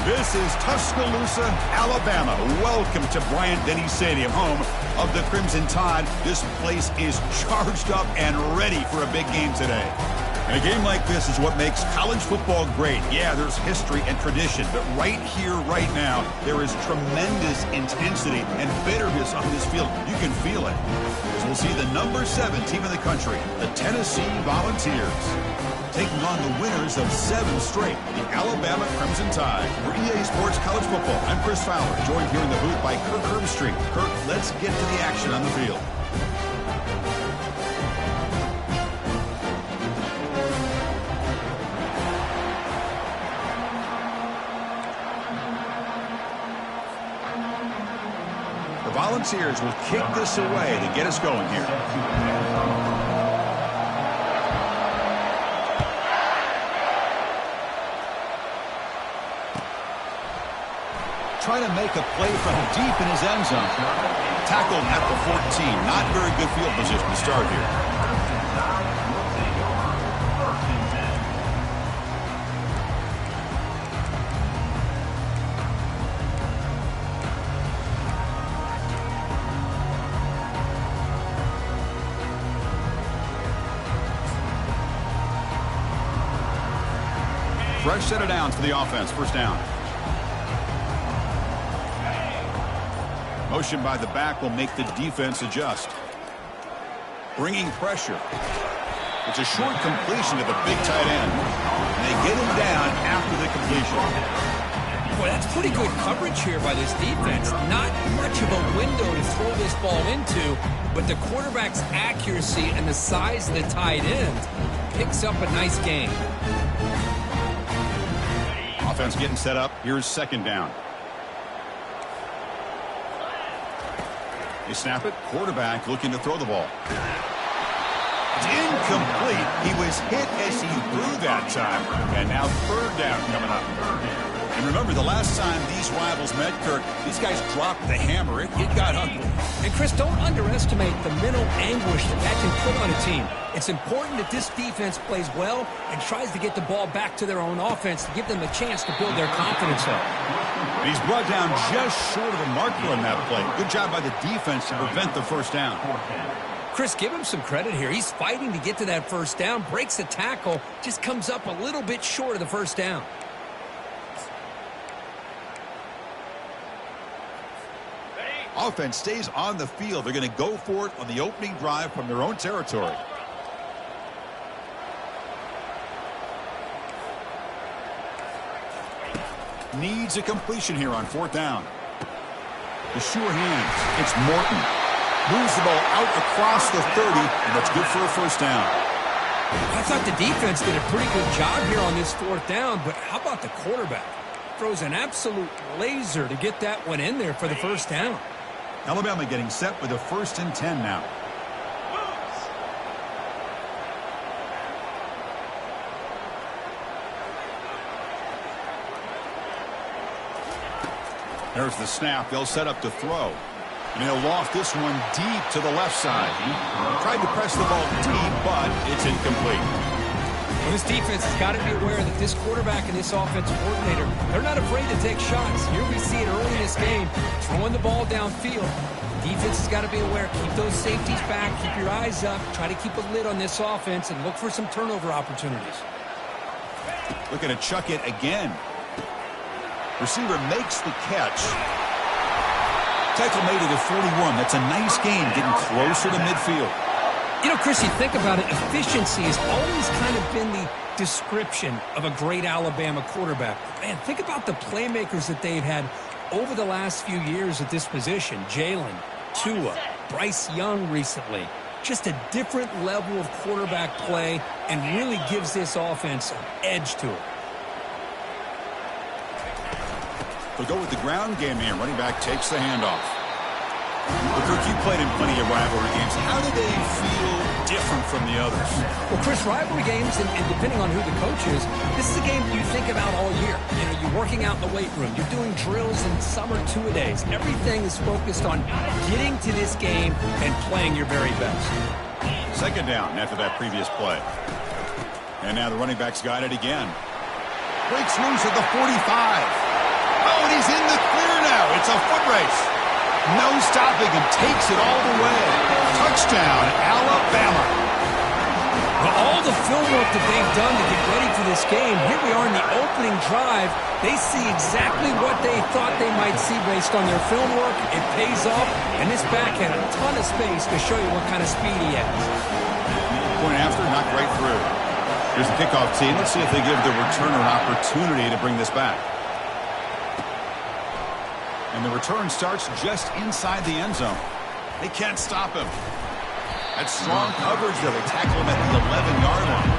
This is Tuscaloosa, Alabama. Welcome to Bryant-Denny Stadium, home of the Crimson Tide. This place is charged up and ready for a big game today. And a game like this is what makes college football great. Yeah, there's history and tradition, but right here, right now, there is tremendous intensity and bitterness on this field. You can feel it. As we'll see the number 7 team in the country, the Tennessee Volunteers, taking on the winners of 7 straight, the Alabama Crimson Tide. For EA Sports College Football, I'm Chris Fowler, joined here in the booth by Kirk Herbstreit. Kirk, let's get to the action on the field. The Volunteers will kick this away to get us going here. Trying to make a play from deep in his end zone. Tackled at the 14. Not very good field position to start here. Fresh set of downs for the offense. First down. Motion by the back will make the defense adjust. Bringing pressure. It's a short completion to the big tight end. And they get him down after the completion. Boy, that's pretty good coverage here by this defense. Not much of a window to throw this ball into, but the quarterback's accuracy and the size of the tight end picks up a nice gain. Offense getting set up. Here's second down. They snap it. Quarterback looking to throw the ball. It's incomplete. He was hit as he threw that time. And now third down coming up. And remember, the last time these rivals met, Kirk, these guys dropped the hammer. It got ugly. And, Chris, don't underestimate the mental anguish that can put on a team. It's important that this defense plays well and tries to get the ball back to their own offense to give them a chance to build their confidence up. And he's brought down just short of the marker on that play. Good job by the defense to prevent the first down. Chris, give him some credit here. He's fighting to get to that first down, breaks a tackle, just comes up a little bit short of the first down. Offense stays on the field. They're going to go for it on the opening drive from their own territory. Needs a completion here on fourth down. The sure hands. It's Morton. Moves the ball out across the 30, and that's good for a first down. I thought the defense did a pretty good job here on this fourth down, but how about the quarterback? Throws an absolute laser to get that one in there for the first down. Alabama getting set with a 1st and 10 now. There's the snap. They'll set up to throw. And he'll loft this one deep to the left side. Tried to press the ball deep, but it's incomplete. Well, this defense has got to be aware that this quarterback and this offensive coordinator, they're not afraid to take shots. Here we see it early in this game, throwing the ball downfield. The defense has got to be aware. Keep those safeties back. Keep your eyes up. Try to keep a lid on this offense and look for some turnover opportunities. Looking to chuck it again. Receiver makes the catch. Tackle made it at 41. That's a nice gain, getting closer to midfield. You know, Chris, you think about it, efficiency has always kind of been the description of a great Alabama quarterback. Man, think about the playmakers that they've had over the last few years at this position. Jalen, Tua, Bryce Young recently. Just a different level of quarterback play and really gives this offense an edge to it. They'll go with the ground game here. Running back takes the handoff. Well, Kirk, you played in plenty of rivalry games. How do they feel different from the others? Well, Chris, rivalry games, and depending on who the coach is, this is a game you think about all year. You know, you're working out in the weight room. You're doing drills in summer two-a-days. Everything is focused on getting to this game and playing your very best. Second down after that previous play. And now the running back's got it again. Breaks loose at the 45. Oh, and he's in the clear now. It's a foot race. No stopping him. Takes it all the way. Touchdown, Alabama. Well, all the film work that they've done to get ready for this game, here we are in the opening drive. They see exactly what they thought they might see based on their film work. It pays off, and this back had a ton of space to show you what kind of speed he has. Point after, knocked right through. Here's the kickoff team. Let's see if they give the returner an opportunity to bring this back. And the return starts just inside the end zone. They can't stop him. That's strong coverage, though. They tackle him at the 11-yard line.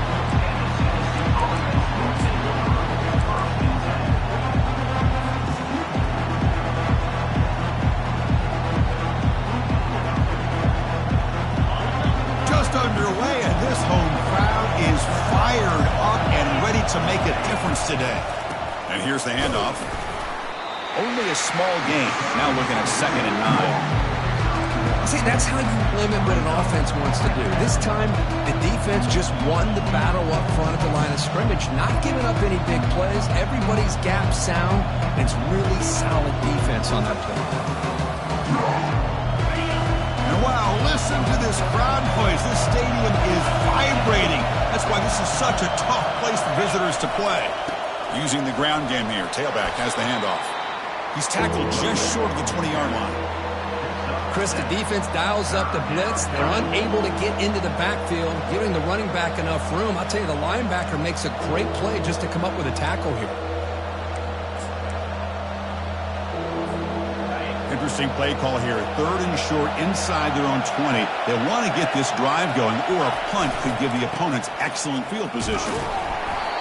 Just underway, and this home crowd is fired up and ready to make a difference today. And here's the handoff. Only a small gain. Now looking at 2nd and 9. See, that's how you limit what an offense wants to do. This time, the defense just won the battle up front at the line of scrimmage, not giving up any big plays. Everybody's gap sound, and it's really solid defense on that play. And wow, listen to this crowd noise. This stadium is vibrating. That's why this is such a tough place for visitors to play. Using the ground game here. Tailback has the handoff. He's tackled just short of the 20-yard line. Chris, the defense dials up the blitz. They're unable to get into the backfield, giving the running back enough room. I'll tell you, the linebacker makes a great play just to come up with a tackle here. Interesting play call here. 3rd and short inside their own 20. They want to get this drive going, or a punt could give the opponents excellent field position.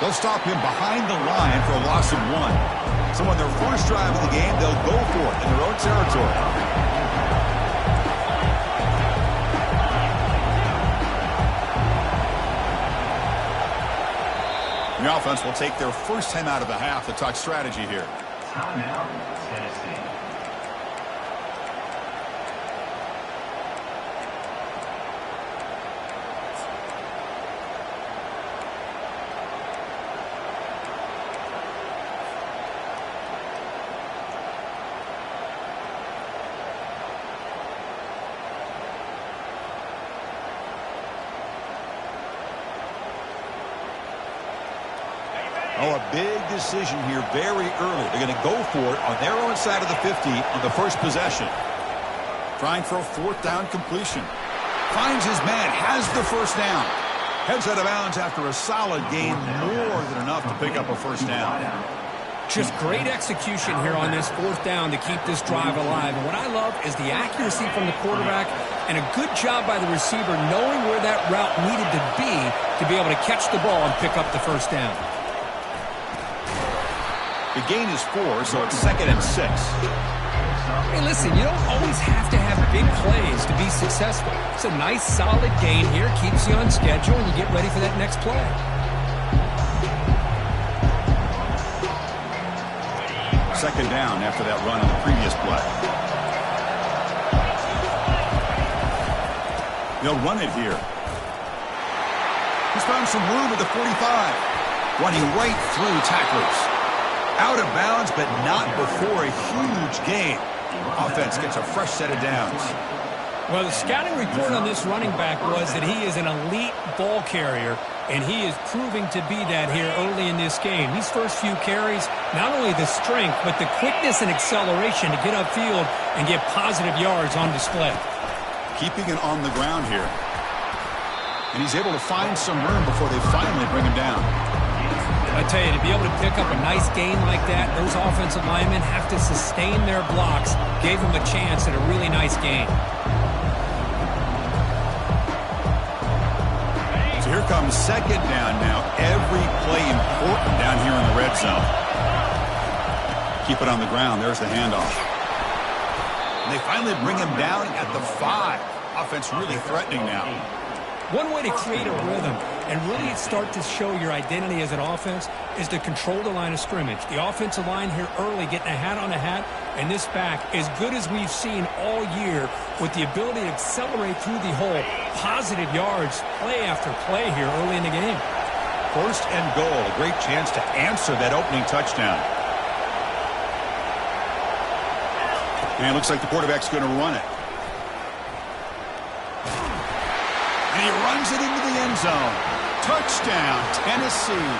They'll stop him behind the line for a loss of 1. So on their first drive of the game, they'll go for it in their own territory. The offense will take their first time out of the half to talk strategy here. Timeout, Tennessee. Oh, a big decision here very early. They're going to go for it on their own side of the 50 on the first possession. Trying for a 4th down completion. Finds his man, has the first down. Heads out of bounds after a solid gain, more than enough to pick up a first down. Just great execution here on this 4th down to keep this drive alive. And what I love is the accuracy from the quarterback and a good job by the receiver knowing where that route needed to be able to catch the ball and pick up the first down. The gain is 4, so it's 2nd and 6. Hey, listen, you don't always have to have big plays to be successful. It's a nice, solid gain here. Keeps you on schedule, and you get ready for that next play. Second down after that run on the previous play. They'll run it here. He's found some room at the 45. Running right through tacklers. Out of bounds, but not before a huge gain. Offense gets a fresh set of downs. Well, the scouting report on this running back was that he is an elite ball carrier, and he is proving to be that here early in this game. These first few carries, not only the strength, but the quickness and acceleration to get upfield and get positive yards on display. Keeping it on the ground here. And he's able to find some room before they finally bring him down. I tell you, to be able to pick up a nice gain like that, those offensive linemen have to sustain their blocks. Gave him a chance at a really nice gain. So here comes 2nd down now. Every play important down here in the red zone. Keep it on the ground. There's the handoff. And they finally bring him down at the 5. Offense really threatening now. One way to create a rhythm and really start to show your identity as an offense is to control the line of scrimmage. The offensive line here early getting a hat on a hat, and this back as good as we've seen all year with the ability to accelerate through the hole. Positive yards, play after play here early in the game. 1st and goal, a great chance to answer that opening touchdown. And it looks like the quarterback's going to run it. And he runs it into the end zone. Touchdown, Tennessee.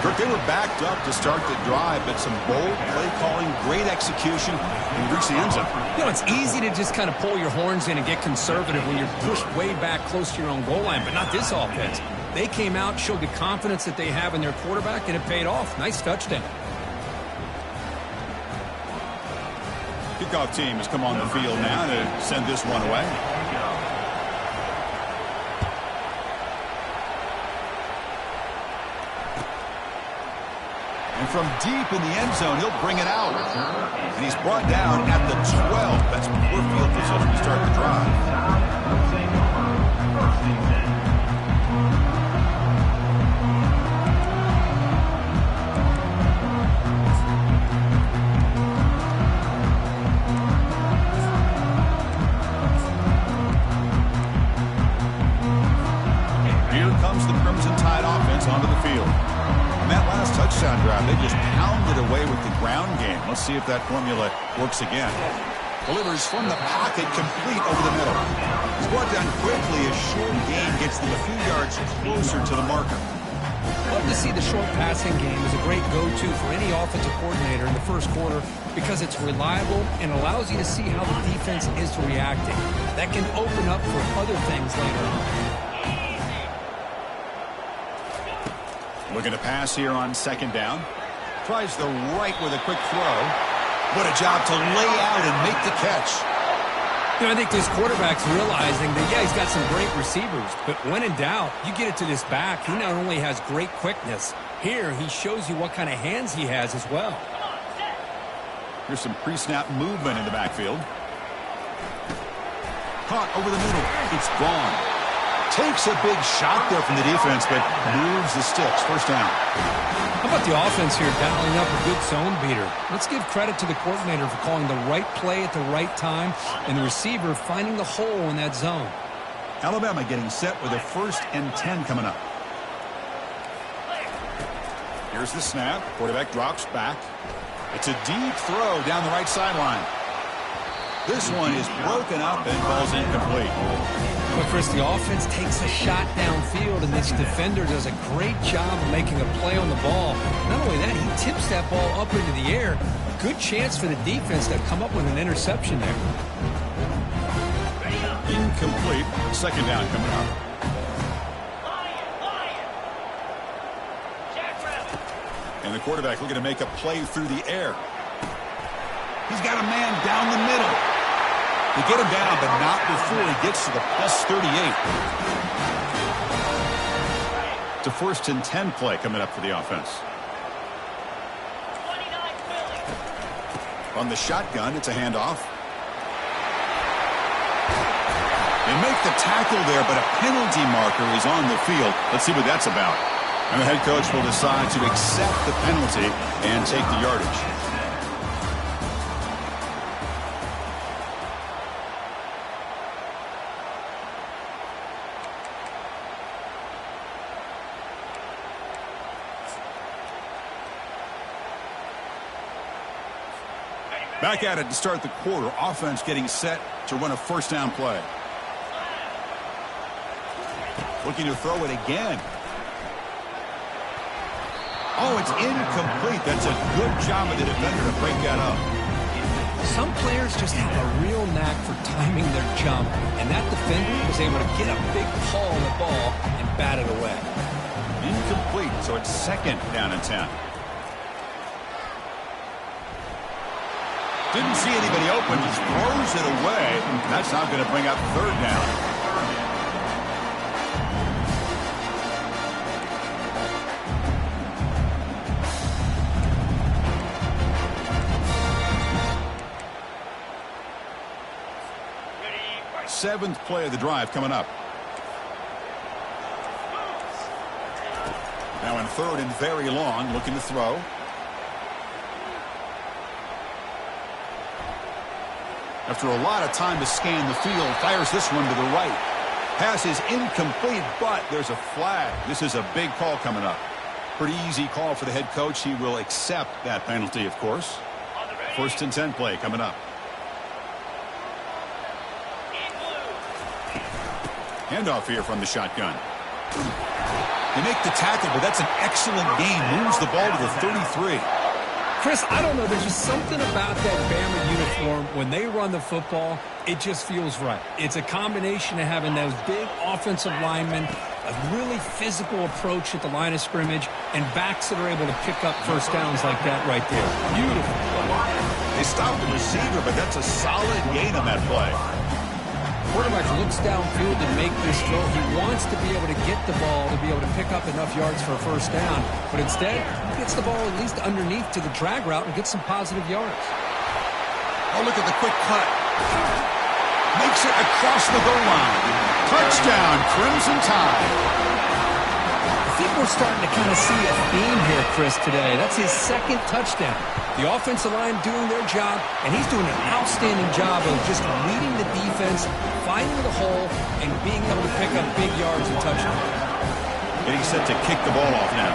Kirk, they were backed up to start the drive, but some bold play calling, great execution, and reach the end zone. You know, it's easy to just kind of pull your horns in and get conservative when you're pushed way back close to your own goal line, but not this offense. They came out, showed the confidence that they have in their quarterback, and it paid off. Nice touchdown. Kickoff team has come on the field now to send this one away. And from deep in the end zone, he'll bring it out. And he's brought down at the 12. That's poor field position to start the drive. Here comes the Crimson Tide offense onto the field. On that last touchdown drive, they just pounded away with the ground game. Let's see if that formula works again. Delivers from the pocket, complete over the middle. He's brought down quickly. A short gain gets them a few yards closer to the marker. Love to see the short passing game as a great go-to for any offensive coordinator in the first quarter because it's reliable and allows you to see how the defense is reacting. That can open up for other things later on. Looking to pass here on second down. Tries the right with a quick throw. What a job to lay out and make the catch. You know, I think this quarterback's realizing that, yeah, he's got some great receivers, but when in doubt, you get it to this back. He not only has great quickness, here he shows you what kind of hands he has as well. Here's some pre-snap movement in the backfield. Caught over the middle. It's gone. Takes a big shot there from the defense, but moves the sticks. First down. How about the offense here dialing up a good zone beater? Let's give credit to the coordinator for calling the right play at the right time and the receiver finding the hole in that zone. Alabama getting set with a 1st and 10 coming up. Here's the snap. Quarterback drops back. It's a deep throw down the right sideline. This one is broken up and falls incomplete. But Chris, the offense takes a shot downfield, and this defender does a great job of making a play on the ball. Not only that, he tips that ball up into the air. Good chance for the defense to come up with an interception there. Incomplete. Second down coming up. And the quarterback looking to make a play through the air. He's got a man down the middle. They get him down, but not before he gets to the plus 38. It's a 1st and 10 play coming up for the offense. On the shotgun, it's a handoff. They make the tackle there, but a penalty marker is on the field. Let's see what that's about. And the head coach will decide to accept the penalty and take the yardage. Back at it to start the quarter. Offense getting set to run a 1st down play. Looking to throw it again. Oh, it's incomplete. That's a good job of the defender to break that up. Some players just have a real knack for timing their jump, and that defender was able to get a big pull on the ball and bat it away. Incomplete, so it's 2nd down and 10. Didn't see anybody open, just throws it away. That's not going to bring up 3rd down. Seventh play of the drive coming up. Now in 3rd and very long, looking to throw. After a lot of time to scan the field, fires this one to the right. Pass is incomplete, but there's a flag. This is a big call coming up. Pretty easy call for the head coach. He will accept that penalty, of course. First and 10 play coming up. Handoff here from the shotgun. They make the tackle, but that's an excellent gain. Moves the ball to the 33. Chris, I don't know. There's just something about that Bama uniform. When they run the football, it just feels right. It's a combination of having those big offensive linemen, a really physical approach at the line of scrimmage, and backs that are able to pick up first downs like that right there. Beautiful. They stopped the receiver, but that's a solid gain on that play. Quarterback looks downfield to make this throw. He wants to be able to get the ball to be able to pick up enough yards for a first down, but instead he gets the ball at least underneath to the drag route and gets some positive yards. Oh, look at the quick cut. Makes it across the goal line. Touchdown, Crimson Tide. I think we're starting to kind of see a theme here, Chris, today. That's his second touchdown. The offensive line doing their job, and he's doing an outstanding job of just leading the defense, finding the hole, and being able to pick up big yards and touchdowns. Getting set to kick the ball off now.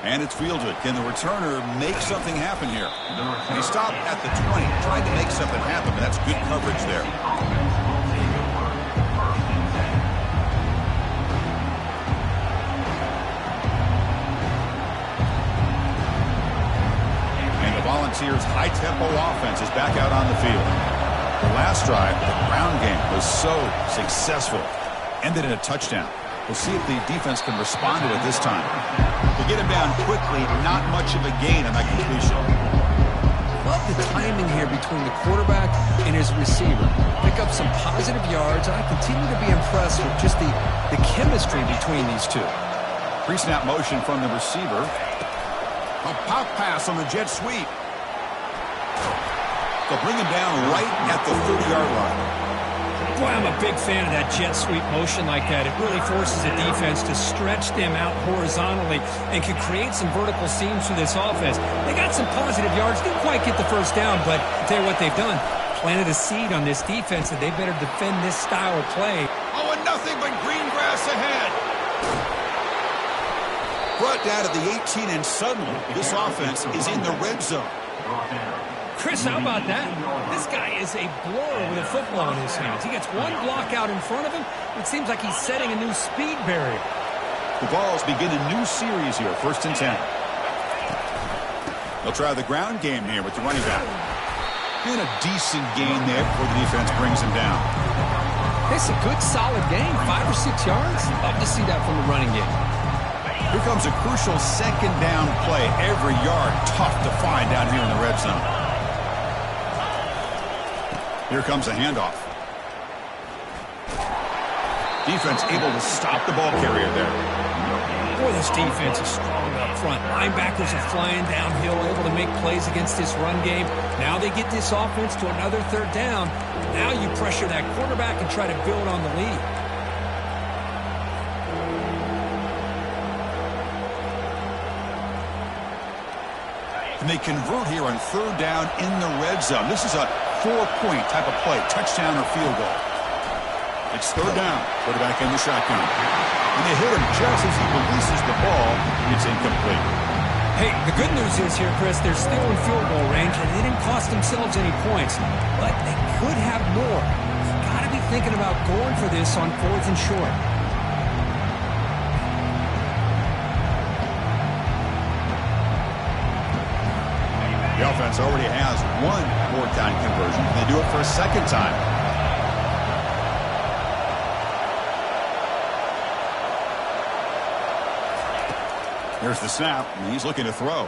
And it's fielded. Can the returner make something happen here? He stopped at the 20, tried to make something happen, but that's good coverage there. Volunteers' high-tempo offense is back out on the field. The last drive, the ground game, was so successful. Ended in a touchdown. We'll see if the defense can respond to it this time. They get him down quickly, not much of a gain on that completion. Love the timing here between the quarterback and his receiver. Pick up some positive yards, and I continue to be impressed with just the chemistry between these two. Pre-snap motion from the receiver. A pop pass on the jet sweep. They'll bring him down right at the 30-yard line. Boy, I'm a big fan of that jet sweep motion like that. It really forces the defense to stretch them out horizontally and can create some vertical seams for this offense. They got some positive yards. Didn't quite get the first down, but I'll tell you what they've done. Planted a seed on this defense that they better defend this style of play. Oh, and nothing but green grass ahead. Brought down to the 18, and suddenly this offense is in the red zone. Chris, how about that? This guy is a blower with a football in his hands. He gets one block out in front of him. It seems like he's setting a new speed barrier. The Vols begin a new series here, first and 10. They'll try the ground game here with the running back. And a decent gain there before the defense brings him down. It's a good, solid gain, 5 or 6 yards. Love to see that from the running game. Here comes a crucial second down play. Every yard tough to find down here in the red zone. Here comes a handoff. Defense able to stop the ball carrier there. Boy, this defense is strong up front. Linebackers are flying downhill, able to make plays against this run game. Now they get this offense to another third down. Now you pressure that quarterback and try to build on the lead. And they convert here on third down in the red zone. This is a 4-point type of play, touchdown or field goal. It's third down, quarterback in the shotgun. And they hit him just as he releases the ball. It's incomplete. Hey, the good news is here, Chris, they're still in field goal range, and they didn't cost themselves any points. But they could have more. You've got to be thinking about going for this on 4th and short. The offense already has one fourth-down conversion. They do it for a second time. There's the snap, and he's looking to throw.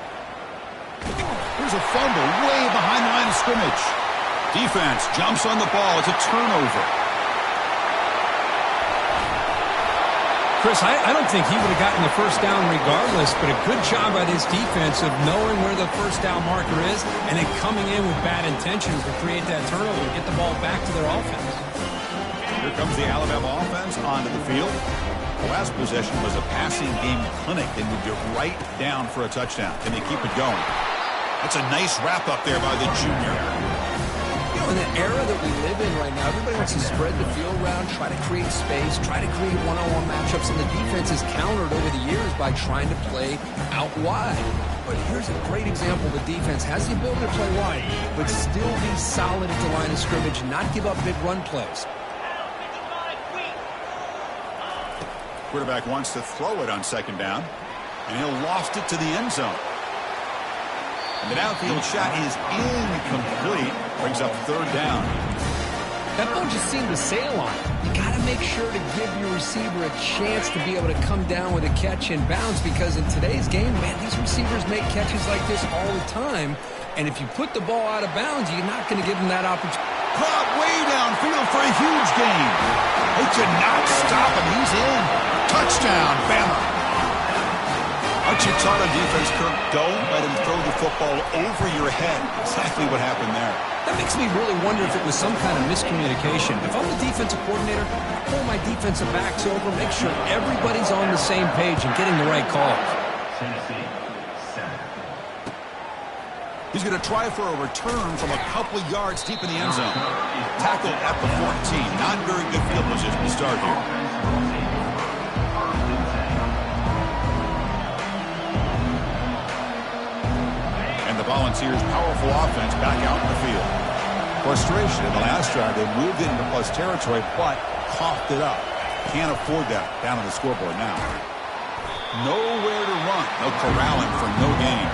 Here's a fumble way behind the line of scrimmage. Defense jumps on the ball. It's a turnover. Chris, I don't think he would have gotten the first down regardless, but a good job by this defense of knowing where the first down marker is and then coming in with bad intentions to create that turnover and get the ball back to their offense. Here comes the Alabama offense onto the field. The last possession was a passing game clinic. They moved it right down for a touchdown. Can they keep it going? That's a nice wrap up there by the junior. You know, in the era that we live in right now, everybody wants to spread the field around, try to create space, try to create one-on-one matchups, and the defense is countered over the years by trying to play out wide. But here's a great example. The defense has the ability to play wide, but still be solid at the line of scrimmage, not give up big run plays. Quarterback wants to throw it on second down, and he'll loft it to the end zone. And the downfield shot is incomplete. Brings up third down. That ball just seemed to sail on it. You got to make sure to give your receiver a chance to be able to come down with a catch in bounds, because in today's game, man, these receivers make catches like this all the time. And if you put the ball out of bounds, you're not going to give them that opportunity. Caught way downfield for a huge gain. They could not stop him. He's in. Touchdown, Bama. Aren't you taught on defense, Kirk? Don't let him throw the football over your head. Exactly what happened there. That makes me really wonder if it was some kind of miscommunication. If I'm the defensive coordinator, I pull my defensive backs over, make sure everybody's on the same page and getting the right calls. Tennessee, 7. He's going to try for a return from a couple yards deep in the end zone. Tackled at the 14. Not very good field position to start here. The Volunteers' powerful offense back out in the field. Frustration in the last drive. They moved it into plus territory, but coughed it up. Can't afford that down on the scoreboard now. Nowhere to run. No corralling for no gain.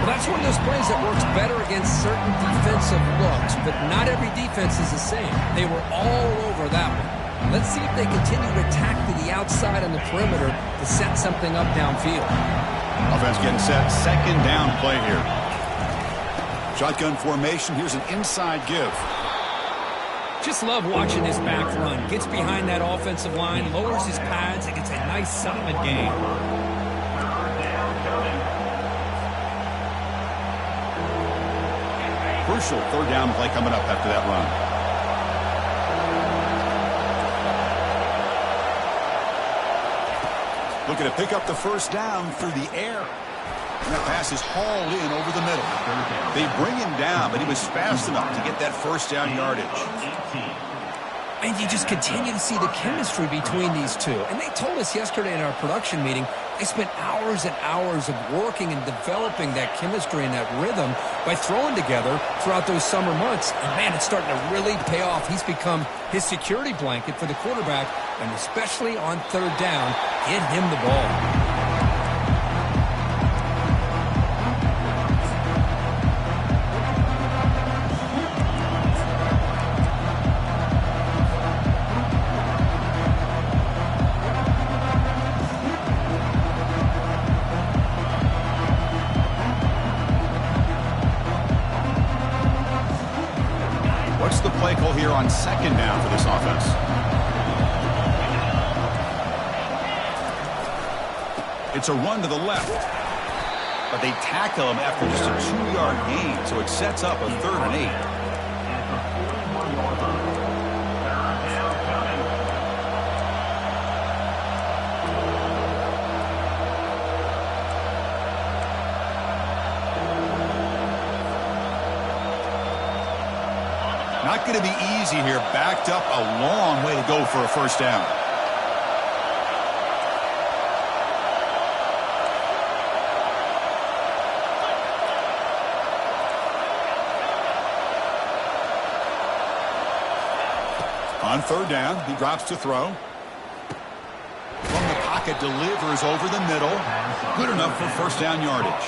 Well, that's one of those plays that works better against certain defensive looks, but not every defense is the same. They were all over that one. Let's see if they continue to attack to the outside on the perimeter to set something up downfield. Offense getting set. Second down play here. Shotgun formation. Here's an inside give. Just love watching this back run. Gets behind that offensive line, lowers his pads, and gets a nice solid gain. Crucial third down play coming up after that run. Looking to pick up the first down through the air. And that pass is hauled in over the middle. They bring him down, but he was fast enough to get that first down yardage. And you just continue to see the chemistry between these two. And they told us yesterday in our production meeting, they spent hours and hours of working and developing that chemistry and that rhythm by throwing together throughout those summer months. And, man, it's starting to really pay off. He's become his security blanket for the quarterback, and especially on third down, get him the ball. What's the play call here on second down for this offense? It's a run to the left. But they tackle him after just a 2-yard gain, so it sets up a 3rd and 8. Not going to be easy here. Backed up a long way to go for a first down. On third down, he drops to throw. From the pocket, delivers over the middle. Good enough for first down yardage.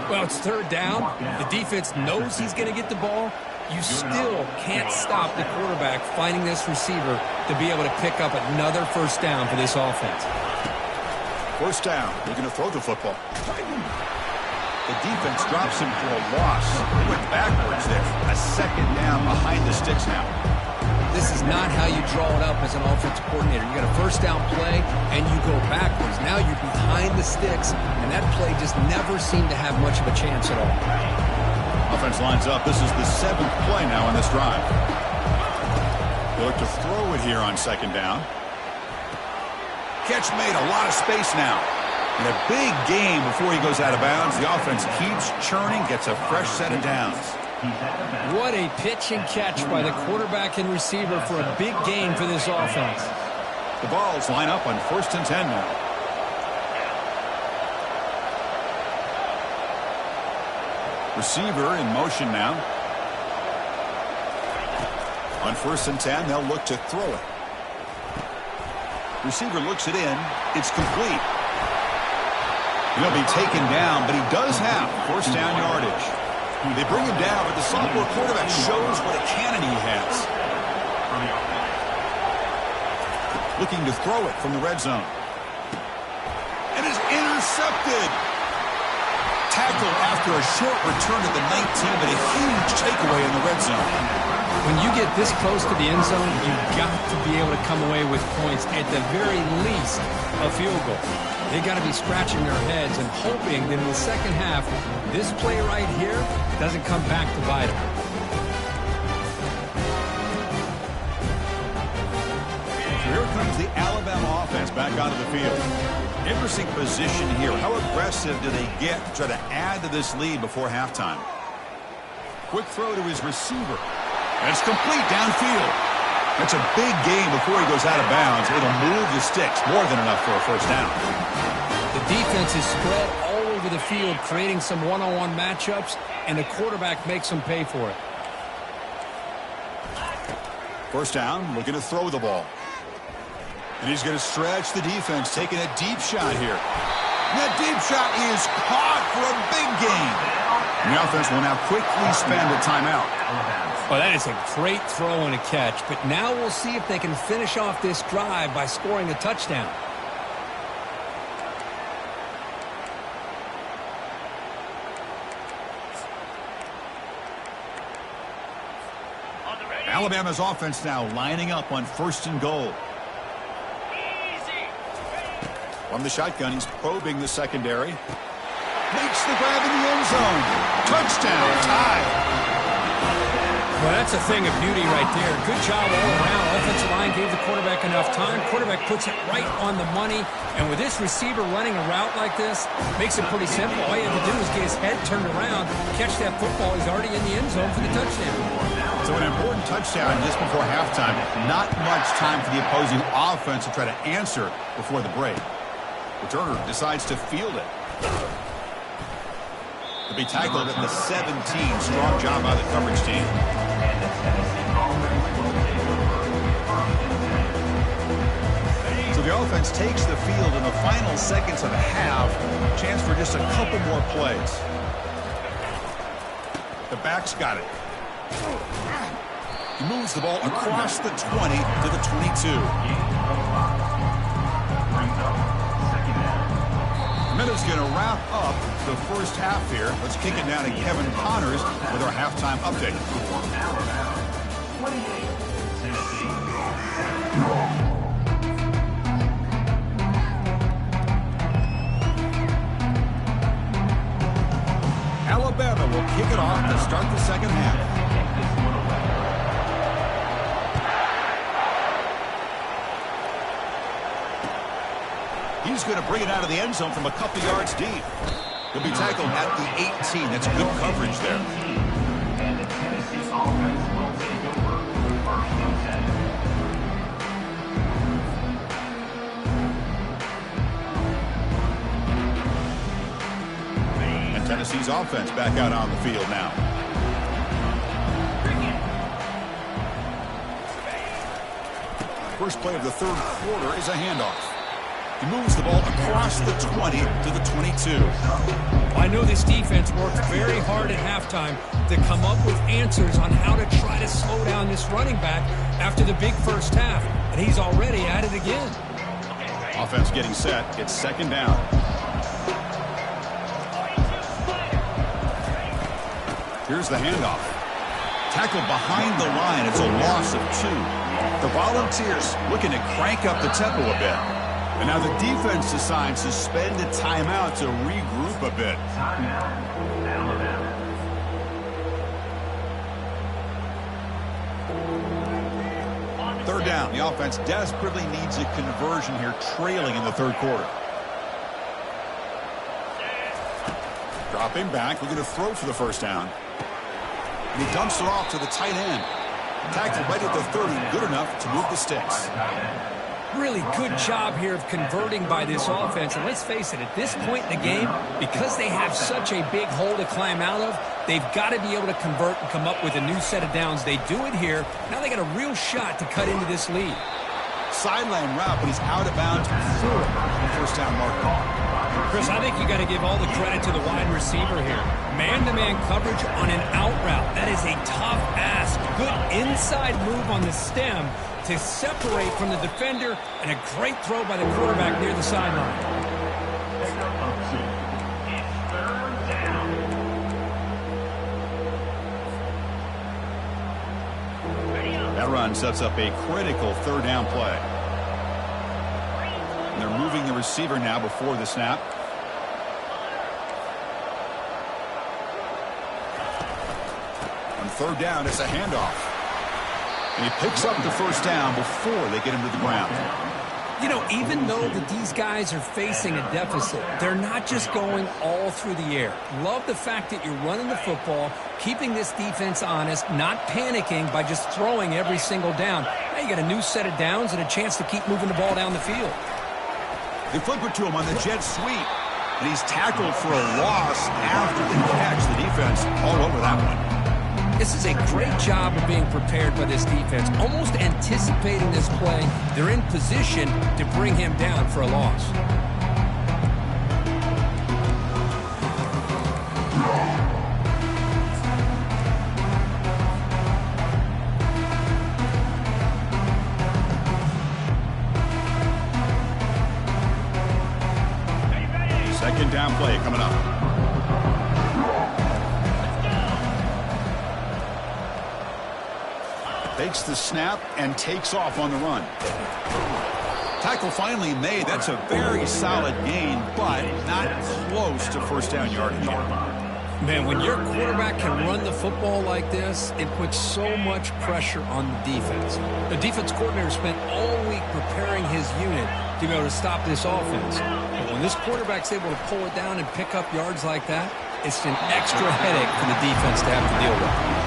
Well, it's third down. The defense knows he's going to get the ball. You still can't stop the quarterback finding this receiver to be able to pick up another first down for this offense. First down. They're going to throw the football. The defense drops him for a loss. They went backwards there. A second down behind the sticks now. This is not how you draw it up as an offensive coordinator. You got a first down play, and you go backwards. Now you're behind the sticks, and that play just never seemed to have much of a chance at all. Offense lines up. This is the 7th play now on this drive. They look to throw it here on second down. Catch made. A lot of space now. And a big gain before he goes out of bounds. The offense keeps churning, gets a fresh set of downs. What a pitch and catch by the quarterback and receiver for a big gain for this offense. The Balls line up on 1st and 10 now. Receiver in motion now. On 1st and 10, they'll look to throw it. Receiver looks it in. It's complete. He'll be taken down, but he does have 1st down yardage. They bring him down, but the sophomore quarterback shows what a cannon he has. Looking to throw it from the red zone. And is intercepted. Tackled after a short return to the 19, but a huge takeaway in the red zone. When you get this close to the end zone, you've got to be able to come away with points, at the very least, a field goal. They got to be scratching their heads and hoping that in the second half, this play right here doesn't come back to bite them. So here comes the Alabama offense back onto the field. Interesting position here. How aggressive do they get to try to add to this lead before halftime? Quick throw to his receiver. And it's complete downfield. That's a big gain before he goes out of bounds. It'll move the sticks more than enough for a 1st down. The defense is spread all over the field, creating some one-on-one matchups, and the quarterback makes them pay for it. 1st down, looking to throw the ball. And he's going to stretch the defense, taking a deep shot here. And that deep shot is caught for a big gain. And the offense will now quickly spend a timeout. Well, that is a great throw and a catch, but now we'll see if they can finish off this drive by scoring a touchdown. Alabama's offense now lining up on 1st and goal. From the shotgun, he's probing the secondary. Makes the grab in the end zone. Touchdown, tie. Well, that's a thing of beauty right there. Good job all around. Offensive line gave the quarterback enough time. Quarterback puts it right on the money. And with this receiver running a route like this, makes it pretty simple. All you have to do is get his head turned around, catch that football. He's already in the end zone for the touchdown. So an important touchdown just before halftime. Not much time for the opposing offense to try to answer before the break. Returner decides to field it. To be tackled at the 17. Strong job by the coverage team. So the offense takes the field in the final seconds of a half. Chance for just a couple more plays. The back's got it. He moves the ball across the 20 to the 22. Minutes going to wrap up the 1st half here. Let's kick it down to Kevin Connors with our halftime update. Alabama will kick it off to start the second half. He's going to bring it out of the end zone from a couple yards deep. He'll be tackled at the 18. That's good coverage there. And the Tennessee offense will take over 1st and 10. And Tennessee's offense back out on the field now. First play of the 3rd quarter is a handoff. He moves the ball across the 20 to the 22. I know this defense worked very hard at halftime to come up with answers on how to try to slow down this running back after the big 1st half, and he's already at it again. Offense getting set. It's 2nd down. Here's the handoff. Tackled behind the line. It's a loss of 2. The Volunteers looking to crank up the tempo a bit. And now the defense decides to spend a timeout to regroup a bit. Timeout, Alabama. Third down. The offense desperately needs a conversion here, trailing in the 3rd quarter. Dropping back, looking to throw for the 1st down. And he dumps it off to the tight end. Tackled right at the 30, good enough to move the sticks. Really good job here of converting by this offense. And let's face it, at this point in the game, because they have such a big hole to climb out of, they've got to be able to convert and come up with a new set of downs. They do it here. Now they got a real shot to cut into this lead. Sideline route, but he's out of bounds before the first down marker. Chris, I think you got to give all the credit to the wide receiver here. Man-to-man coverage on an out route. That is a tough ask. Good inside move on the stem to separate from the defender, and a great throw by the quarterback near the sideline. That run sets up a critical third down play. And they're moving the receiver now before the snap. On third down, it's a handoff. And he picks up the first down before they get him to the ground. You know, even though that these guys are facing a deficit, they're not just going all through the air. Love the fact that you're running the football, keeping this defense honest, not panicking by just throwing every single down. Now you got a new set of downs and a chance to keep moving the ball down the field. They flip it to him on the jet sweep. And he's tackled for a loss after the catch. The defense all over that one. This is a great job of being prepared by this defense, almost anticipating this play. They're in position to bring him down for a loss. Second down play coming up. Takes the snap and takes off on the run. Tackle finally made. That's a very solid gain, but not close to first down yardage. Man, when your quarterback can run the football like this, it puts so much pressure on the defense. The defense coordinator spent all week preparing his unit to be able to stop this offense. But when this quarterback's able to pull it down and pick up yards like that, it's an extra headache for the defense to have to deal with.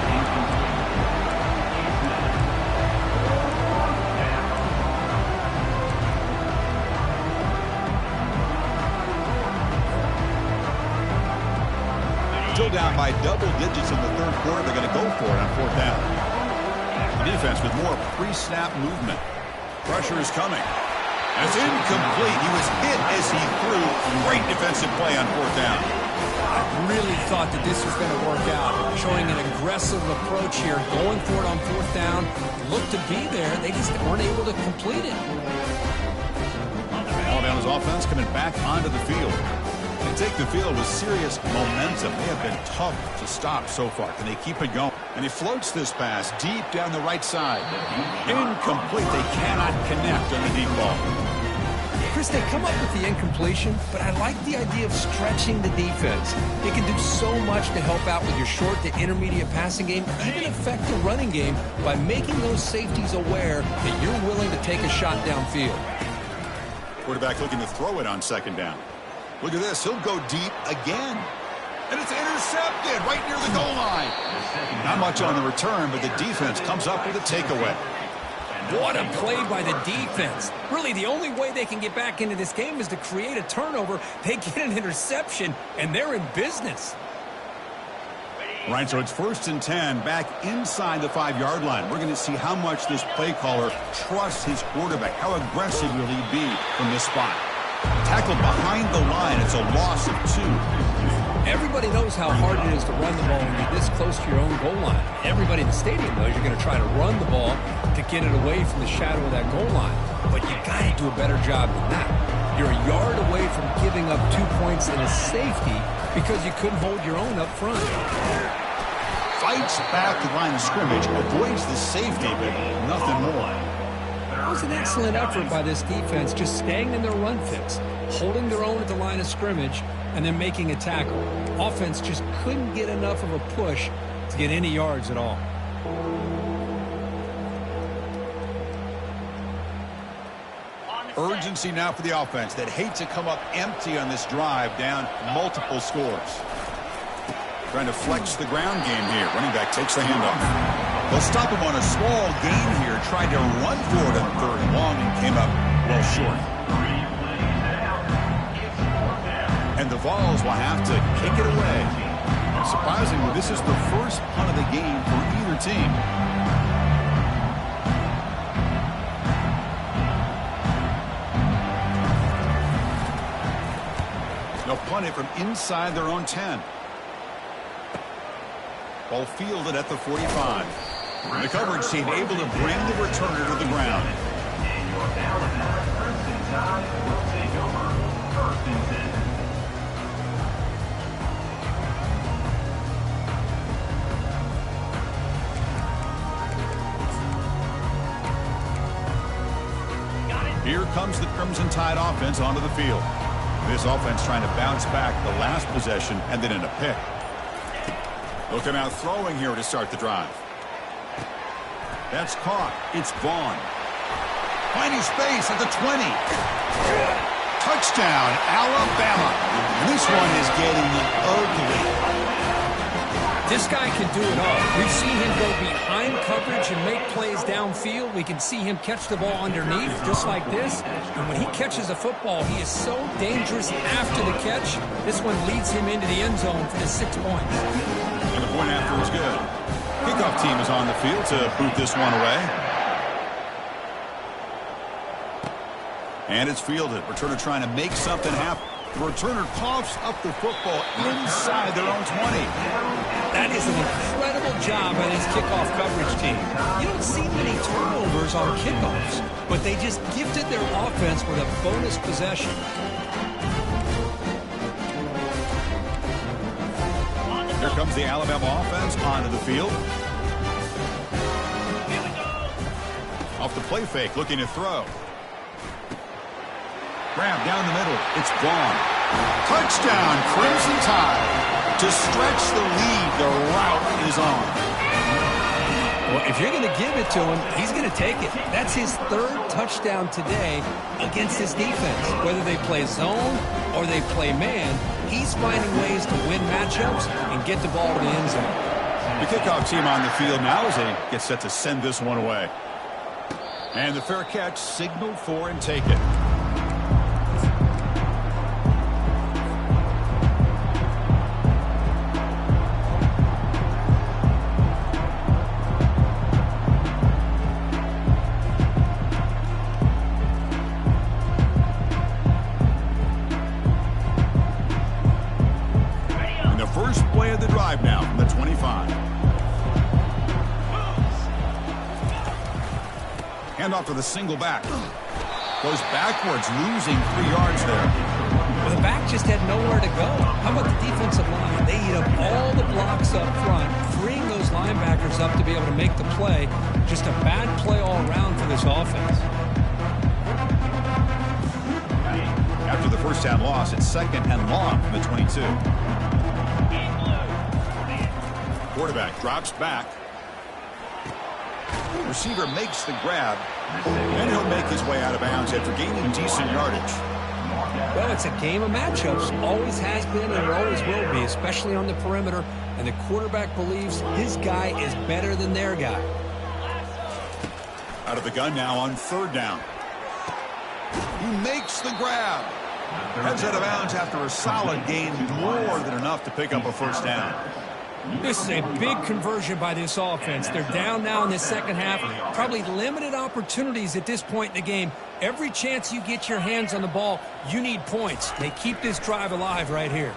Still down by double digits in the third quarter. They're going to go for it on fourth down. The defense with more pre-snap movement. Pressure is coming. And it's incomplete. He was hit as he threw. Great defensive play on fourth down. I really thought that this was going to work out. Showing an aggressive approach here. Going for it on fourth down. Looked to be there. They just weren't able to complete it. Alabama's offense coming back onto the field. They take the field with serious momentum. They have been tough to stop so far. Can they keep it going? And he floats this pass deep down the right side. Incomplete. They cannot connect on the deep ball. Chris, they come up with the incompletion, but I like the idea of stretching the defense. It can do so much to help out with your short to intermediate passing game, even affect the running game by making those safeties aware that you're willing to take a shot downfield. Quarterback looking to throw it on second down. Look at this. He'll go deep again. And it's intercepted right near the goal line. Not much on the return, but the defense comes up with a takeaway. What a play by the defense. Really, the only way they can get back into this game is to create a turnover. They get an interception, and they're in business. Right, so it's 1st and 10 back inside the 5-yard line. We're going to see how much this play caller trusts his quarterback. How aggressive will he be from this spot? Tackled behind the line. It's a loss of 2. Everybody knows how hard it is to run the ball when you're this close to your own goal line. Everybody in the stadium knows you're going to try to run the ball to get it away from the shadow of that goal line. But you got to do a better job than that. You're a yard away from giving up 2 points and a safety because you couldn't hold your own up front. Fights back the line of scrimmage, avoids the safety, but nothing more. It was an excellent effort by this defense, just staying in their run fix, holding their own at the line of scrimmage, and then making a tackle. Offense just couldn't get enough of a push to get any yards at all. Urgency now for the offense that hate to come up empty on this drive, down multiple scores. Trying to flex the ground game here. Running back takes the handoff. They'll stop him on a small gain here. Tried to run for it on third and long and came up well short. And the Vols will have to kick it away. Surprisingly, this is the first punt of the game for either team. They'll punt it from inside their own 10. Ball fielded at the 45. The coverage team able to bring the returner to the ground. And you're down and out. First and 10 will take over. First and 10. Here comes the Crimson Tide offense onto the field. This offense trying to bounce back the last possession and then in a pick. They'll come out throwing here to start the drive. That's caught. It's Vaughn. Finding space at the 20. Touchdown, Alabama. And this one is getting ugly. This guy can do it all. We've seen him go behind coverage and make plays downfield. We can see him catch the ball underneath, just like this. And when he catches a football, he is so dangerous after the catch. This one leads him into the end zone for the 6 points. And the point after is good. Kickoff team is on the field to boot this one away. And it's fielded. Returner trying to make something happen. The returner coughs up the football inside their own 20. That is an incredible job by this kickoff coverage team. You don't see many turnovers on kickoffs, but they just gifted their offense with a bonus possession. Here comes the Alabama offense onto the field. Off the play fake, looking to throw. Grab down the middle. It's Vaughn. Touchdown, Crimson Tide. To stretch the lead, the route is on. Well, if you're going to give it to him, he's going to take it. That's his third touchdown today against this defense. Whether they play zone or they play man, he's finding ways to win matchups and get the ball to the end zone. The kickoff team on the field now as they get set to send this one away. And the fair catch signaled for and take it. First play of the drive now from the 25. Handoff to the single back. Goes backwards, losing 3 yards there. Well, the back just had nowhere to go. How about the defensive line? They eat up all the blocks up front, freeing those linebackers up to be able to make the play. Just a bad play all around for this offense. After the first down loss, it's 2nd and long from the 22. Quarterback drops back. Receiver makes the grab, and he'll make his way out of bounds after gaining decent yardage. Well, it's a game of matchups. Always has been and it always will be, especially on the perimeter. And the quarterback believes his guy is better than their guy. Out of the gun now on 3rd down. He makes the grab. Heads out of bounds after a solid gain, more than enough to pick up a first down. This is a big conversion by this offense. They're down now in the second half. Probably limited opportunities at this point in the game. Every chance you get your hands on the ball, you need points. They keep this drive alive right here.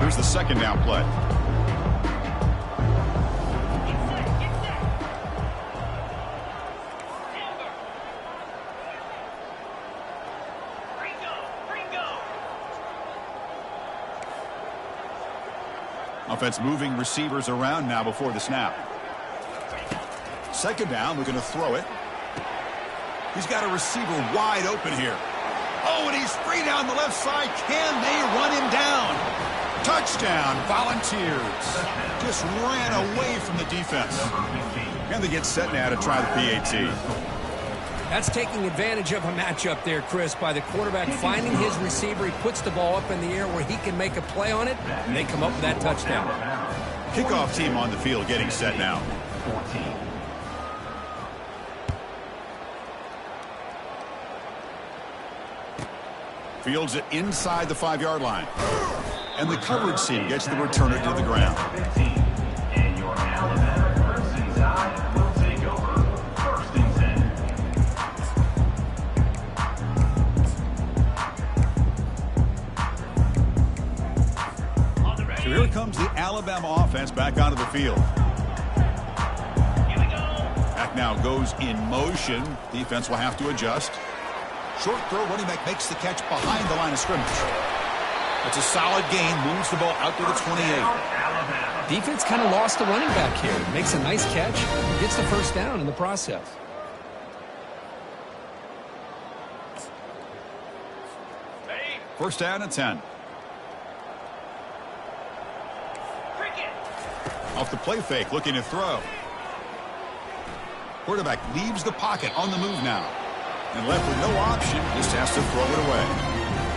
Here's the 2nd down play. Offense moving receivers around now before the snap. 2nd down, looking to throw it. He's got a receiver wide open here. Oh, and he's free down the left side. Can they run him down? Touchdown, Volunteers. Just ran away from the defense. And they get set now to try the PAT. That's taking advantage of a matchup there, Chris, by the quarterback finding his receiver. He puts the ball up in the air where he can make a play on it, and they come up with that touchdown. Kickoff team on the field getting set now. 14. Fields it inside the 5-yard line. And the coverage team gets the returner to the ground. 15. And your Alabama Crimson Tide will take over. 1st and 10. So here comes the Alabama offense back onto the field. Back now goes in motion. Defense will have to adjust. Short throw, running back makes the catch behind the line of scrimmage. That's a solid gain, moves the ball out to the 28. Defense kind of lost the running back here. Makes a nice catch, gets the first down in the process. First down and 10. Off the play fake, looking to throw. Quarterback leaves the pocket on the move now. And left with no option, just has to throw it away.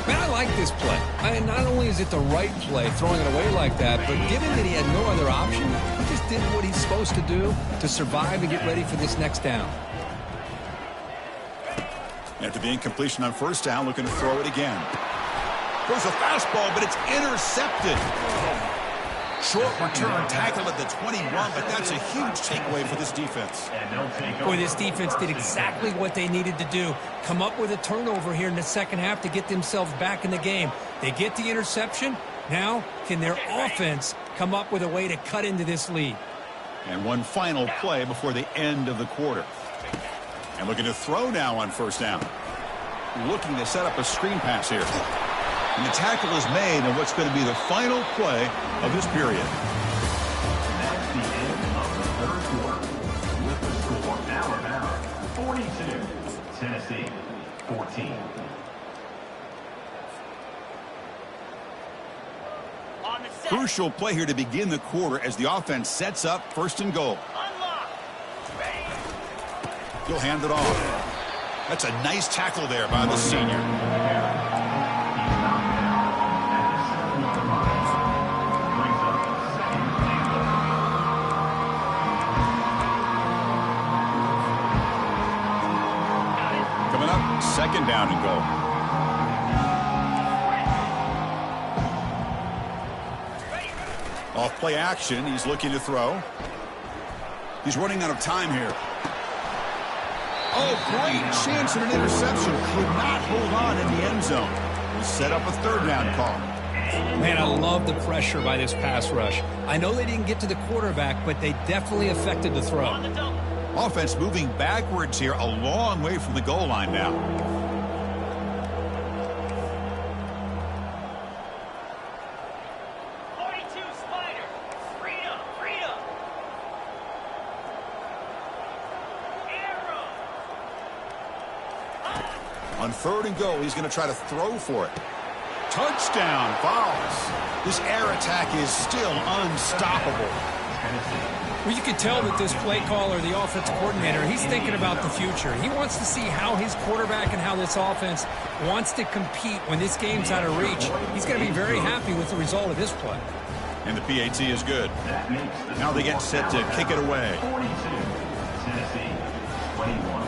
Man, I like this play. Not only is it the right play, throwing it away like that, but given that he had no other option, he just did what he's supposed to do to survive and get ready for this next down. After the incompletion on first down, looking to throw it again. Throws a fastball, but it's intercepted. Short return, tackle at the 21, but that's a huge takeaway for this defense. Boy, this defense did exactly what they needed to do. Come up with a turnover here in the second half to get themselves back in the game. They get the interception. Now, can their offense come up with a way to cut into this lead? And one final play before the end of the quarter. And looking to throw now on first down. Looking to set up a screen pass here. And the tackle is made on what's going to be the final play of this period. That's the end of the 3rd quarter. With the score, Alabama 42, Tennessee 14. Crucial play here to begin the quarter as the offense sets up 1st and goal. He'll hand it off. That's a nice tackle there by the senior. Second down and goal. Off play action. He's looking to throw. He's running out of time here. Oh, great chance at an interception. Could not hold on in the end zone. We'll set up a 3rd down call. Man, I love the pressure by this pass rush. I know they didn't get to the quarterback, but they definitely affected the throw. Offense moving backwards here, a long way from the goal line now. On 3rd and goal, he's going to try to throw for it. Touchdown, Vols. This air attack is still unstoppable. Well, you can tell that this play caller, the offensive coordinator, he's thinking about the future. He wants to see how his quarterback and how this offense wants to compete when this game's out of reach. He's going to be very happy with the result of this play. And the PAT is good. Now they get set to kick it away. 42, Tennessee 21.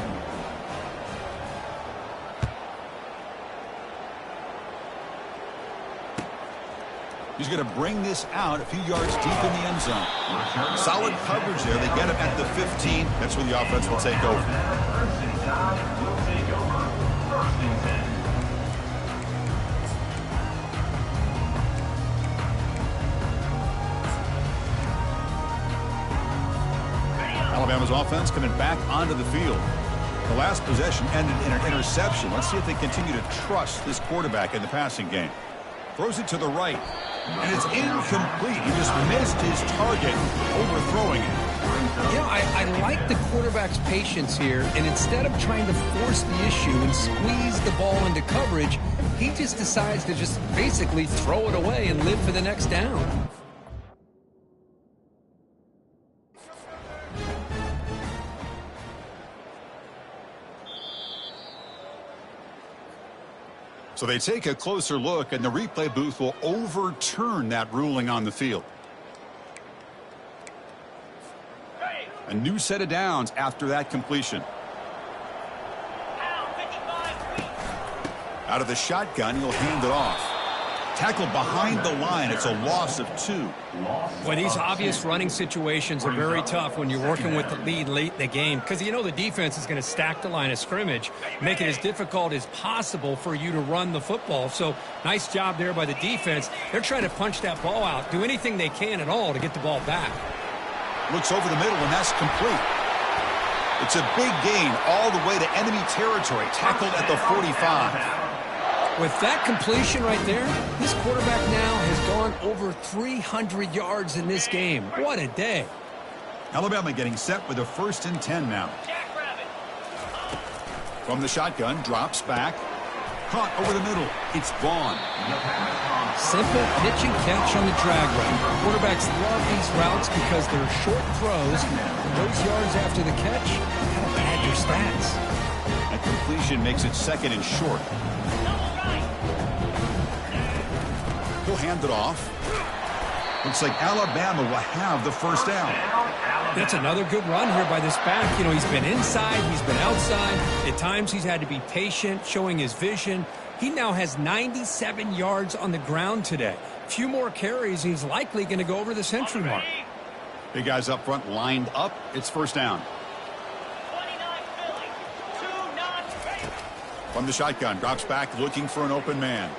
He's going to bring this out a few yards deep in the end zone. Solid coverage there. They get him at the 15. That's where the offense will take over. Alabama's offense coming back onto the field. The last possession ended in an interception. Let's see if they continue to trust this quarterback in the passing game. Throws it to the right. And it's incomplete. He just missed his target, overthrowing it. You know, I like the quarterback's patience here, and instead of trying to force the issue and squeeze the ball into coverage, he just decides to just basically throw it away and live for the next down. So they take a closer look, and the replay booth will overturn that ruling on the field. A new set of downs after that completion. Out of the shotgun, he'll hand it off. Tackled behind the line. It's a loss of 2. Well, these obvious running situations are very tough when you're working with the lead late in the game, because you know the defense is going to stack the line of scrimmage, make it as difficult as possible for you to run the football. So nice job there by the defense. They're trying to punch that ball out, do anything they can at all to get the ball back. Looks over the middle, and that's complete. It's a big gain all the way to enemy territory, tackled at the 45. With that completion right there, this quarterback now has gone over 300 yards in this game. What a day. Alabama getting set with a 1st and 10 now. From the shotgun, drops back. Caught over the middle. It's Vaughn. Simple pitch and catch on the drag route. Quarterbacks love these routes because they're short throws. Those yards after the catch kind of pad your stats. That completion makes it 2nd and short. He'll hand it off. Looks like Alabama will have the 1st down. That's another good run here by this back. You know, he's been inside, he's been outside. At times he's had to be patient, showing his vision. He now has 97 yards on the ground today. A few more carries, he's likely going to go over the century mark. Big guys up front lined up. It's 1st down. From the shotgun, drops back looking for an open man.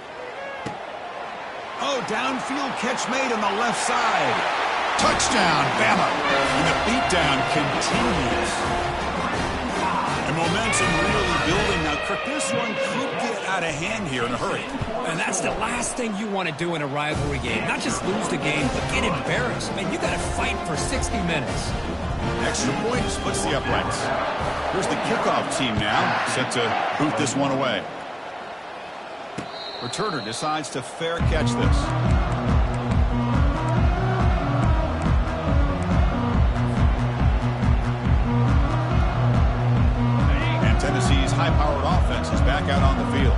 Oh, downfield catch made on the left side. Touchdown, Bama. And the beatdown continues. And momentum really building. Now, Kirk, this one could get out of hand here in a hurry. And that's the last thing you want to do in a rivalry game. Not just lose the game, but get embarrassed. Man, you got to fight for 60 minutes. Extra point splits the uprights. Here's the kickoff team now, set to boot this one away. Returner decides to fair catch this. And Tennessee's high-powered offense is back out on the field.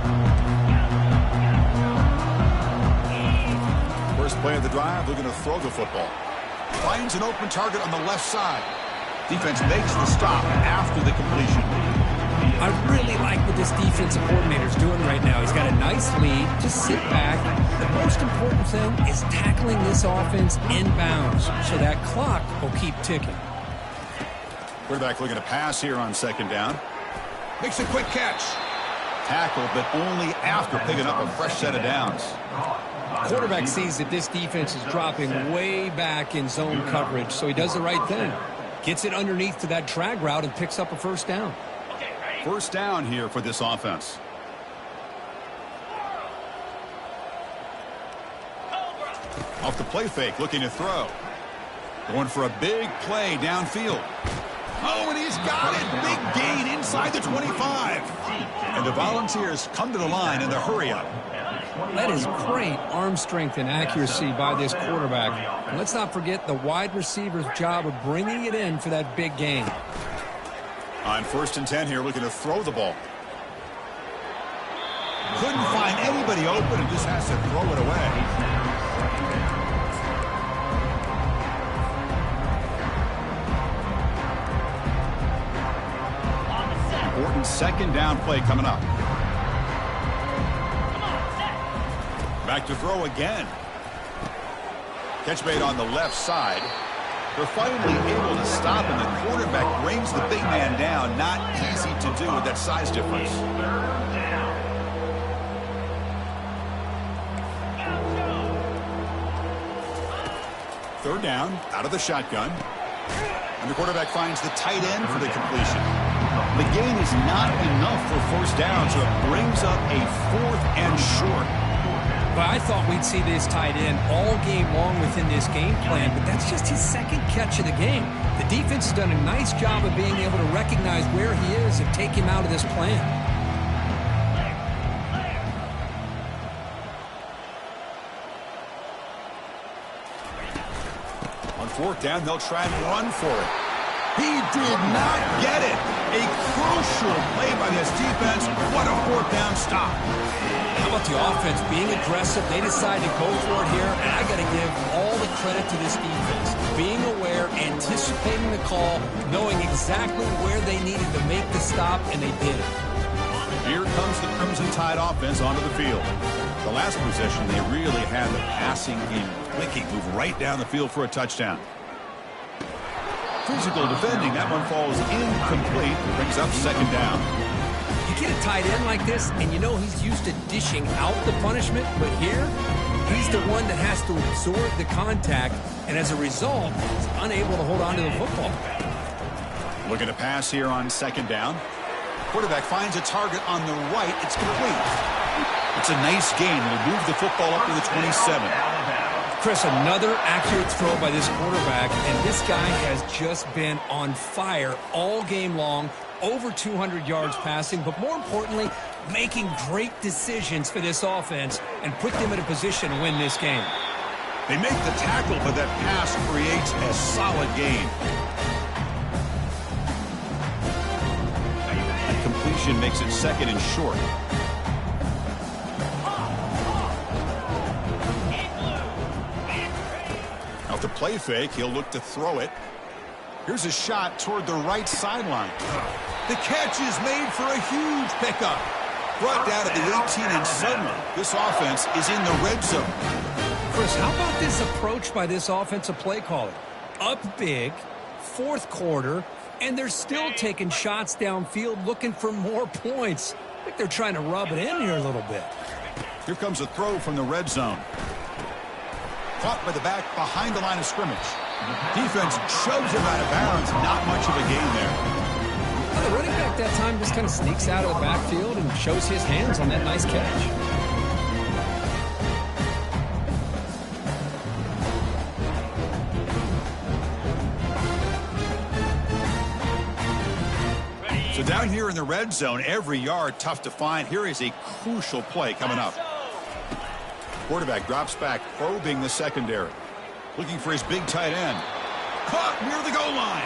First play of the drive, they're going to throw the football. Finds an open target on the left side. Defense makes the stop after the completion. I really like what this defensive coordinator is doing right now. He's got a nice lead. Just sit back. The most important thing is tackling this offense inbounds so that clock will keep ticking. Quarterback looking to pass here on 2nd down. Makes a quick catch. Tackle, but only after picking up a fresh set of downs. Quarterback sees that this defense is dropping way back in zone coverage, so he does the right thing. Gets it underneath to that drag route and picks up a 1st down. 1st down here for this offense. Off the play fake, looking to throw. Going for a big play downfield. Oh, and he's got it. Big gain inside the 25. And the Volunteers come to the line in the hurry up. That is great arm strength and accuracy by this quarterback. And let's not forget the wide receiver's job of bringing it in for that big gain. On 1st and 10 here, looking to throw the ball. Couldn't find anybody open and just has to throw it away. Important 2nd down play coming up. Back to throw again. Catch made on the left side. They're finally able to stop him. The quarterback brings the big man down. Not easy to do with that size difference. 3rd down, out of the shotgun. And the quarterback finds the tight end for the completion. The gain is not enough for 1st down, so it brings up a 4th and short. But I thought we'd see this tight end all game long within this game plan, but that's just his 2nd catch of the game. The defense has done a nice job of being able to recognize where he is and take him out of this plan. On 4th down, they'll try and run for it. He did not get it. A crucial play by this defense. What a fourth down stop. How about the offense being aggressive? They decide to go for it here, and I got to give all the credit to this defense. Being aware, anticipating the call, knowing exactly where they needed to make the stop, and they did it. Here comes the Crimson Tide offense onto the field. The last possession, they really had the passing game clicking, move right down the field for a touchdown. Physical defending, that one falls incomplete, brings up second down. You get a tight end like this, and you know he's used to dishing out the punishment, but here, he's the one that has to absorb the contact, and as a result, he's unable to hold on to the football. Looking to pass here on second down. Quarterback finds a target on the right. It's complete. It's a nice gain. It'll move the football up to the 27. Chris, another accurate throw by this quarterback, and this guy has just been on fire all game long, over 200 yards passing, but more importantly, making great decisions for this offense and put them in a position to win this game. They make the tackle, but that pass creates a solid gain. That completion makes it second and short. Off the play fake, he'll look to throw it. Here's a shot toward the right sideline. The catch is made for a huge pickup. Brought down at the 18, and suddenly this offense is in the red zone. Chris, how about this approach by this offensive play caller? Up big, fourth quarter, and they're still taking shots downfield looking for more points. I think they're trying to rub it in here a little bit. Here comes a throw from the red zone. Caught by the back behind the line of scrimmage. Defense shoves him out of bounds. Not much of a gain there. Well, the running back that time just kind of sneaks out of the backfield and shows his hands on that nice catch. So down here in the red zone, every yard tough to find. Here is a crucial play coming up. Quarterback drops back, probing the secondary. Looking for his big tight end. Caught near the goal line.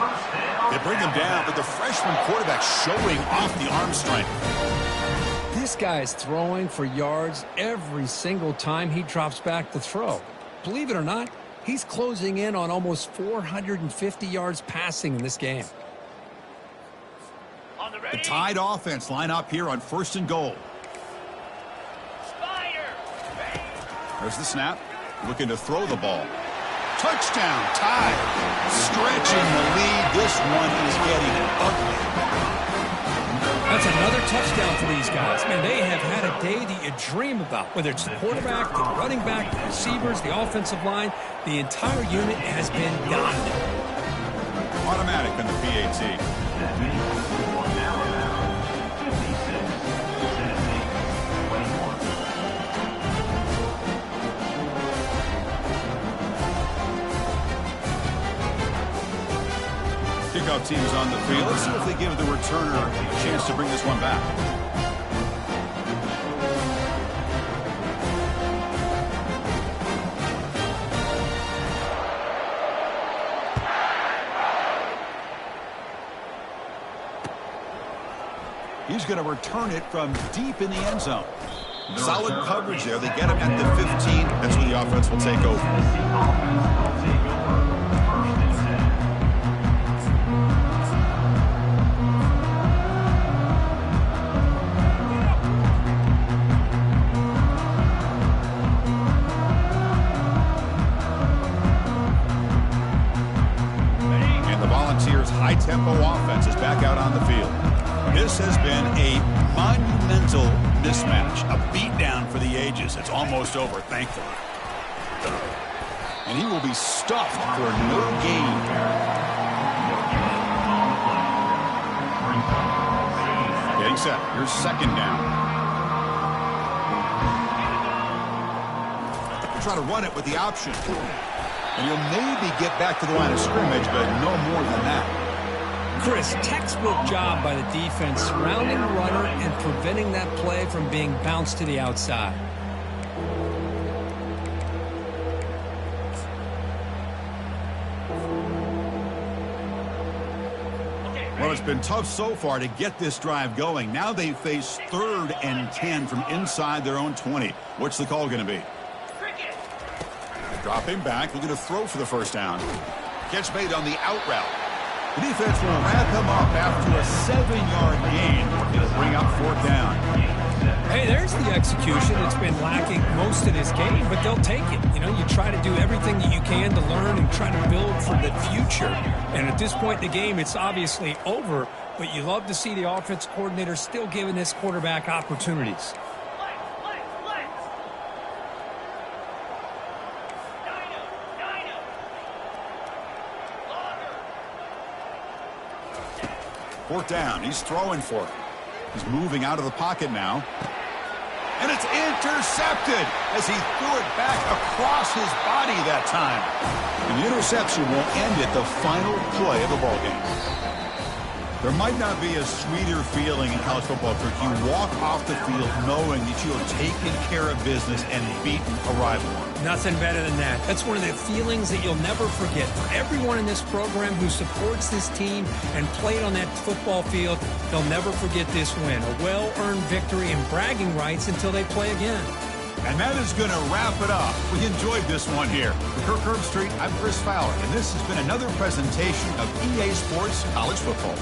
They bring him down, but the freshman quarterback showing off the arm strength. This guy is throwing for yards every single time he drops back to throw. Believe it or not, he's closing in on almost 450 yards passing in this game. The Tide offense line up here on first and goal. There's the snap. Looking to throw the ball. Touchdown, Tide. Stretching the lead. This one is getting ugly. That's another touchdown for these guys. Man, they have had a day that you dream about. Whether it's the quarterback, the running back, the receivers, the offensive line, the entire unit has been dominant. Automatic on the PAT. Kickoff team is on the field. Let's see if they give the returner a chance to bring this one back. He's going to return it from deep in the end zone. Solid coverage there. They get him at the 15. That's where the offense will take over. High-tempo offense is back out on the field. This has been a monumental mismatch, a beatdown for the ages. It's almost over, thankfully. And he will be stuffed for no gain. Getting set. Here's second down. Try to run it with the option. And he'll maybe get back to the line of scrimmage, but no more than that. Chris, textbook job by the defense surrounding the runner and preventing that play from being bounced to the outside. Well, it's been tough so far to get this drive going. Now they face 3rd and 10 from inside their own 20. What's the call going to be? Dropping back, looking to throw for the first down. Catch made on the out route. The defense will wrap him up after a 7-yard gain. It'll bring up 4th down. Hey, there's the execution. It's been lacking most of this game, but they'll take it. You know, you try to do everything that you can to learn and try to build for the future. And at this point in the game, it's obviously over, but you love to see the offense coordinator still giving this quarterback opportunities. Fourth down. He's throwing for it. He's moving out of the pocket now. And it's intercepted as he threw it back across his body that time. And the interception will end it, the final play of the ballgame. There might not be a sweeter feeling in college football, Kirk. You walk off the field knowing that you have taken care of business and beaten a rival. Nothing better than that. That's one of the feelings that you'll never forget. For everyone in this program who supports this team and played on that football field, they'll never forget this win. A well-earned victory and bragging rights until they play again. And that is going to wrap it up. We enjoyed this one here. For Kirk Herbstreit, I'm Chris Fowler, and this has been another presentation of EA Sports College Football.